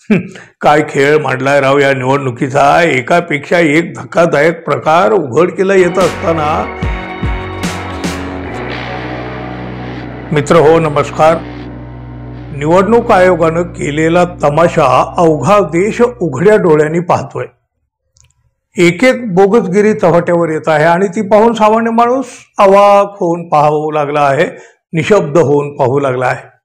काय खेळ मांडलाय राव या निवडणुकीचा। एकापेक्षा एक धक्कादायक प्रकार उघडकीला येत असताना मित्र हो नमस्कार। निवडणूक आयोगाने केलेला तमाशा अवघा देश उघड्या डोळ्यांनी पाहतोय। एक एक बोगसगिरी चव्हाट्यावर येत आहे आणि ती पाहून सामान्य माणूस अवाक होऊन पाहू लागला आहे, निशब्द होऊन पाहू लागला आहे।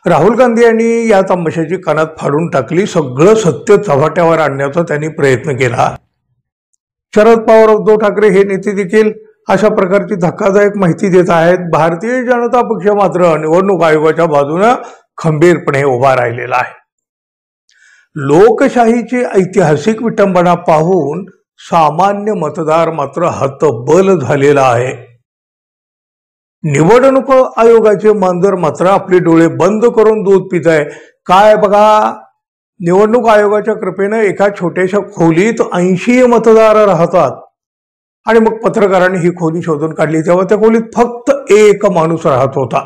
राहुल गांधी यांनी या तमाशाची कानात फाडून टाकली। सगळं सत्य चव्हाट्यावर आणण्याचा त्यांनी प्रयत्न केला। शरद पवार, उद्धव ठाकरे हे नेते देखील अशा प्रकारची धक्कादायक माहिती देत आहेत। भारतीय जनता पक्ष मात्र निवडणूक आयोगाच्या बाजूने खंबीरपणे उभा राहिलेला आहे। लोकशाहीची ऐतिहासिक विटंबना पाहून सामान्य मतदार मात्र हतबल झालेला आहे। निवडणूक आयोगाचे मांजर मात्र आपले डोळे बंद करून दूध पित आहे। काय बघा, निवडणूक आयोगाच्या कृपेने एका छोट्याशा खोलीत 80 मतदार राहतात आणि मग पत्रकारांनी ही खोली शोधून काढली तेव्हा त्या खोलीत फक्त एक माणूस राहत होता।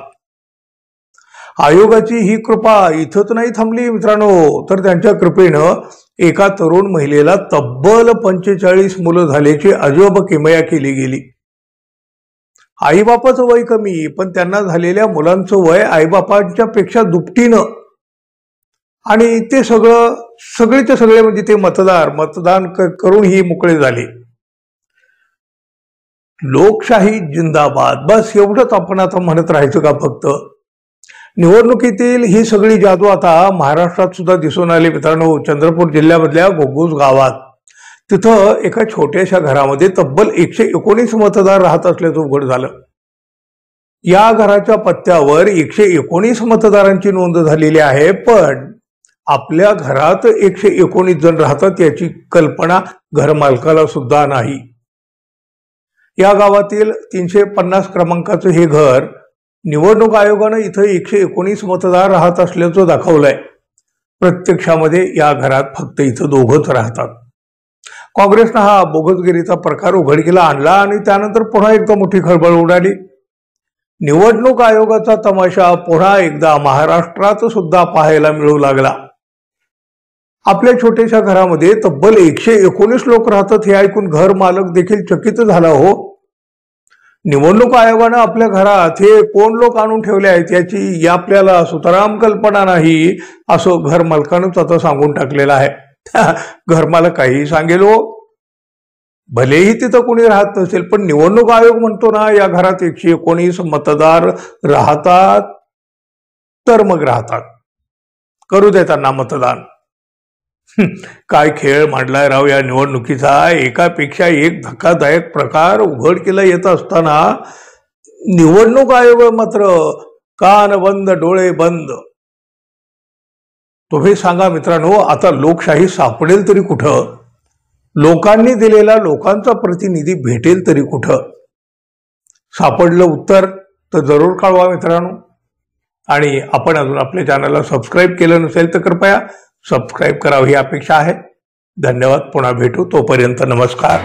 आयोगाची ही कृपा इथंच नाही थांबली मित्रांनो, तर त्यांच्या कृपेनं एका तरुण महिलेला तब्बल 45 मुलं झाल्याची अजब किमया केली गेली। आईबापाचं वय कमी, पण त्यांना झालेल्या मुलांचं वय आईबापांच्या पेक्षा दुपटीनं, आणि ते सगळेचे सगळे म्हणजे ते मतदान करून ही मोकळे झाले। लोकशाही जिंदाबाद, बस एवढंच आपण आता म्हणत राहायचं का फक्त? निवडणुकीतील ही सगळी जादू आता महाराष्ट्रात सुद्धा दिसून आली मित्रांनो। चंद्रपूर जिल्ह्यामधल्या घोगूस गावात तिथं एका छोट्याशा घरामध्ये तब्बल 119 मतदार राहत असल्याचं उघड झालं। या घराच्या पत्त्यावर 119 मतदारांची नोंद झालेली आहे, पण आपल्या घरात 119 जण राहतात याची कल्पना घरमालकाला सुद्धा नाही। या गावातील 350 क्रमांकाचं हे घर निवडणूक आयोगाने इथं 119 मतदार राहत असल्याचं दाखवलंय। प्रत्यक्षामध्ये या घरात फक्त इथं दोघंच राहतात। काँग्रेसनं हा बोगसगिरीचा प्रकार उघडकीला आणला आणि त्यानंतर पुन्हा एकदा मोठी खळबळ उडाली। निवडणूक आयोगाचा तमाशा पुन्हा एकदा महाराष्ट्रात सुद्धा पाहायला मिळू लागला। आपल्या छोट्याशा घरामध्ये तब्बल 119 लोक राहतात हे ऐकून घर मालक देखील चकित झाला हो। निवडणूक आयोगाने आपल्या घरात हे कोण लोक आणून ठेवले आहेत याची आपल्याला सुतराम कल्पना नाही, असं घर मालकानंच आता सांगून टाकलेलं आहे। घरमालक काही सांगेल हो, भलेही तिथं कोणी राहत नसेल, पण निवडणूक आयोग म्हणतो ना या घरात 119 मतदार राहतात, तर मग राहतात, करू दे त्यांना मतदान। काय खेळ मांडलाय राव या निवडणुकीचा। एकापेक्षा एक धक्कादायक प्रकार उघडकीला येत असताना निवडणूक आयोग मात्र कान बंद डोळे बंद। तुम्ही सांगा मित्रांनो, आता लोकशाही सापडेल तरी कुठं? लोकांनी दिलेला लोकांचा प्रतिनिधी भेटेल तरी कुठं? सापडलं उत्तर तर जरूर कळवा मित्रांनो। आणि आपण अजून आपल्या चॅनलला सबस्क्राईब केलं नसेल तर कृपया सबस्क्राईब करावं ही अपेक्षा आहे। धन्यवाद, पुन्हा भेटू, तोपर्यंत नमस्कार।